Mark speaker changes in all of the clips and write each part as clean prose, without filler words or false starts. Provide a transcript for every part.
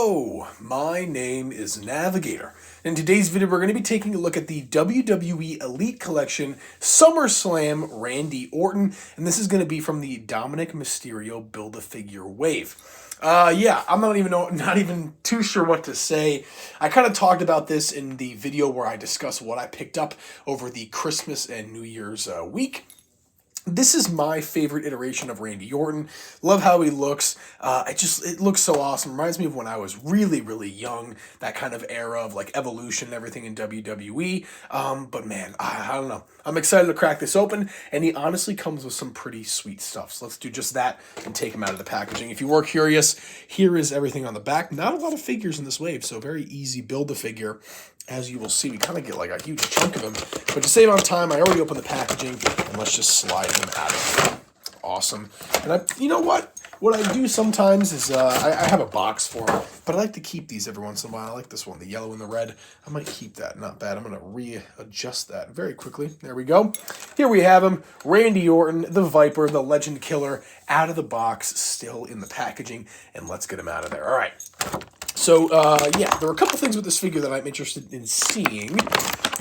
Speaker 1: Hello, my name is Navigator. In today's video, we're going to be taking a look at the WWE Elite Collection SummerSlam Randy Orton, and this is going to be from the Dominic Mysterio Build-A-Figure wave. I'm not even too sure what to say. I kind of talked about this in the video where I discussed what I picked up over the Christmas and New Year's week. This is my favorite iteration of Randy Orton. Love how he looks. It looks so awesome. Reminds me of when I was really, really young. That kind of era of like evolution and everything in WWE. But man, I don't know. I'm excited to crack this open, and he honestly comes with some pretty sweet stuff. So let's do just that and take him out of the packaging. If you were curious, here is everything on the back. Not a lot of figures in this wave, so very easy build a figure. As you will see, we kind of get like a huge chunk of them. But to save on time, I already opened the packaging, and let's just slide them out of here. Awesome. And you know what? What I do sometimes is I have a box for them, but I like to keep these every once in a while. I like this one, the yellow and the red. I might keep that. Not bad. I'm going to readjust that very quickly. There we go. Here we have him, Randy Orton, the Viper, the Legend Killer, out of the box, still in the packaging, and let's get him out of there. All right. So, there are a couple things with this figure that I'm interested in seeing.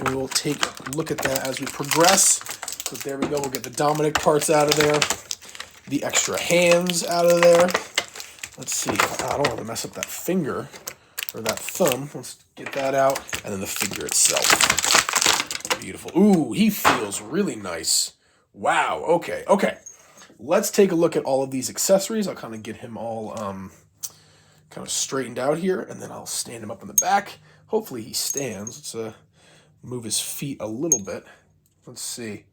Speaker 1: We will take a look at that as we progress. So there we go. We'll get the Dominic parts out of there. The extra hands out of there. Let's see. I don't want to mess up that finger or that thumb. Let's get that out. And then the figure itself. Beautiful. Ooh, he feels really nice. Wow. Okay. Let's take a look at all of these accessories. I'll kind of get him all kind of straightened out here, and then I'll stand him up in the back. Hopefully he stands. Let's move his feet a little bit. Let's see.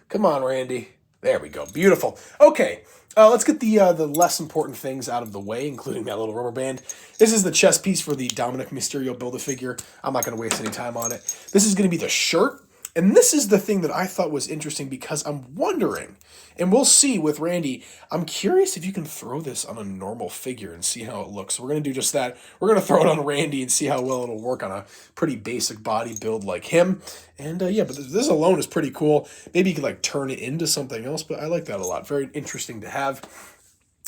Speaker 1: Come on, Randy. There we go. Beautiful. Okay, let's get the less important things out of the way, including that little rubber band. This is the chest piece for the Dominic Mysterio Build-A-Figure. I'm not going to waste any time on it. This is going to be the shirt. And this is the thing that I thought was interesting because I'm wondering, and we'll see with Randy, I'm curious if you can throw this on a normal figure and see how it looks. So we're going to do just that. We're going to throw it on Randy and see how well it'll work on a pretty basic body build like him. And but this alone is pretty cool. Maybe you could like turn it into something else, but I like that a lot. Very interesting to have.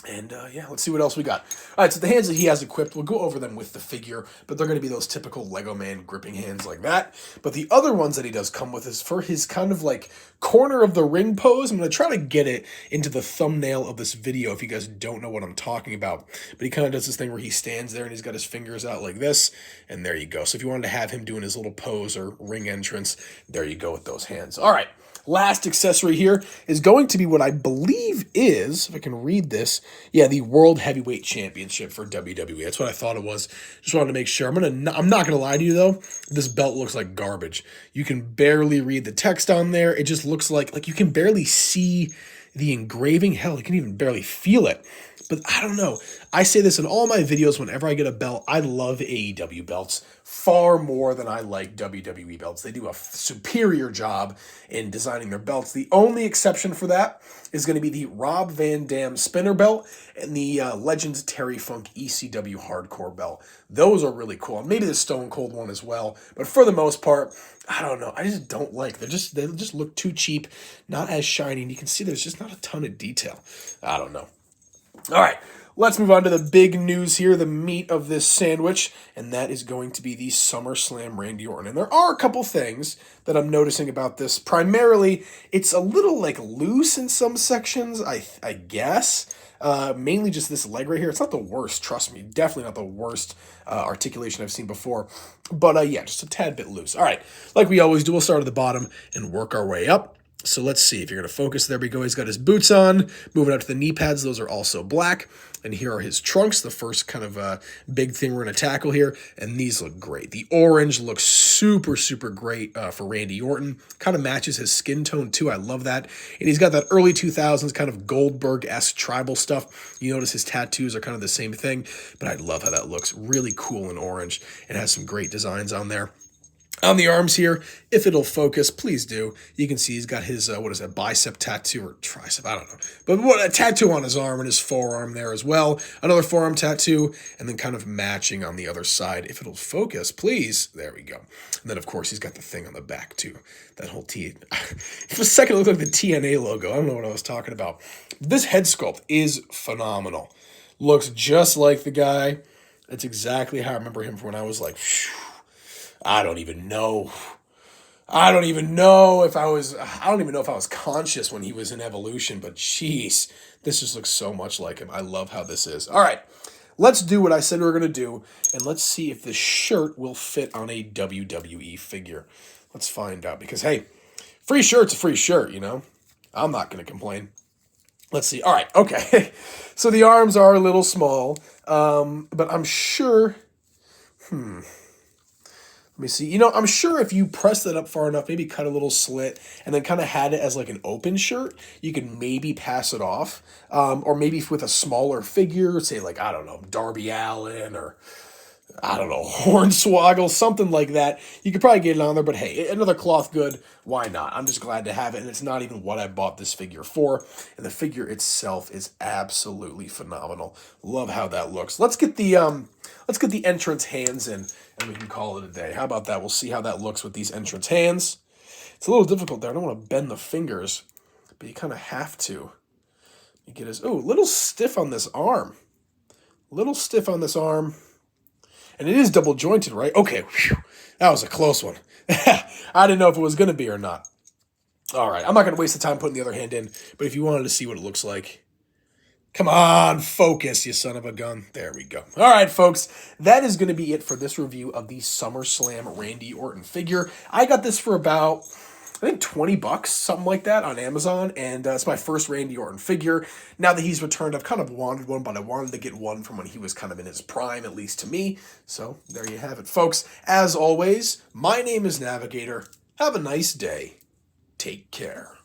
Speaker 1: And let's see what else we got. All right, so the hands that he has equipped, we'll go over them with the figure, but they're going to be those typical Lego Man gripping hands like that. But the other ones that he does come with is for his kind of like corner of the ring pose. I'm going to try to get it into the thumbnail of this video if you guys don't know what I'm talking about. But he kind of does this thing where he stands there and he's got his fingers out like this, and there you go. So if you wanted to have him doing his little pose or ring entrance, there you go with those hands. All right. Last accessory here is going to be what I believe is, if I can read this, the World Heavyweight Championship for WWE. That's what I thought it was. Just wanted to make sure. I'm not gonna lie to you though. This belt looks like garbage. You can barely read the text on there. It just looks like you can barely see the engraving. Hell, you can even barely feel it. But I don't know. I say this in all my videos whenever I get a belt. I love AEW belts far more than I like WWE belts. They do a superior job in designing their belts. The only exception for that is going to be the Rob Van Dam spinner belt and the Legends Terry Funk ECW hardcore belt. Those are really cool. Maybe the Stone Cold one as well. But for the most part, I don't know. I just don't like. They just look too cheap, not as shiny. And you can see there's just not a ton of detail. I don't know. All right, let's move on to the big news here, the meat of this sandwich, and that is going to be the SummerSlam Randy Orton. And there are a couple things that I'm noticing about this. Primarily, it's a little like loose in some sections, I guess. Mainly just this leg right here. It's not the worst, trust me. Definitely not the worst articulation I've seen before. But just a tad bit loose. All right, like we always do, we'll start at the bottom and work our way up. So let's see if you're going to focus. There we go. He's got his boots on. Moving up to the knee pads. Those are also black. And here are his trunks, the first kind of big thing we're going to tackle here. And these look great. The orange looks super, super great for Randy Orton. Kind of matches his skin tone too. I love that. And he's got that early 2000s kind of Goldberg-esque tribal stuff. You notice his tattoos are kind of the same thing. But I love how that looks. Really cool in orange. It has some great designs on there. On the arms here, if it'll focus, please do. You can see he's got his, bicep tattoo or tricep, I don't know. But a tattoo on his arm and his forearm there as well. Another forearm tattoo, and then kind of matching on the other side. If it'll focus, please. There we go. And then, of course, he's got the thing on the back, too. That whole T. For a second, it looked like the TNA logo. I don't know what I was talking about. This head sculpt is phenomenal. Looks just like the guy. It's exactly how I remember him from when I was like, phew, I don't even know. I don't even know if I was. I don't even know if I was conscious when he was in Evolution. But jeez, this just looks so much like him. I love how this is. All right, let's do what I said we were gonna do, and let's see if this shirt will fit on a WWE figure. Let's find out because hey, free shirt's a free shirt. You know, I'm not gonna complain. Let's see. All right, okay. So the arms are a little small, but I'm sure. Let me see. You know, I'm sure if you press that up far enough, maybe cut a little slit, and then kind of had it as like an open shirt, you could maybe pass it off. Or maybe with a smaller figure, say like, I don't know, Darby Allin or I don't know, Hornswoggle, something like that. You could probably get it on there, but hey, another cloth good, why not? I'm just glad to have it, and it's not even what I bought this figure for. And the figure itself is absolutely phenomenal. Love how that looks. Let's get the entrance hands in, and we can call it a day. How about that? We'll see how that looks with these entrance hands. It's a little difficult there. I don't want to bend the fingers, but you kind of have to. You get his a little stiff on this arm. Little stiff on this arm. And it is double jointed, right? Okay, whew, that was a close one. I didn't know if it was going to be or not. All right, I'm not going to waste the time putting the other hand in, but if you wanted to see what it looks like, come on, focus, you son of a gun. There we go. All right, folks, that is going to be it for this review of the SummerSlam Randy Orton figure. I got this for about, I think, $20, something like that, on Amazon, and it's my first Randy Orton figure. Now that he's returned, I've kind of wanted one, but I wanted to get one from when he was kind of in his prime, at least to me. So there you have it, folks. As always, my name is Navigator. Have a nice day. Take care.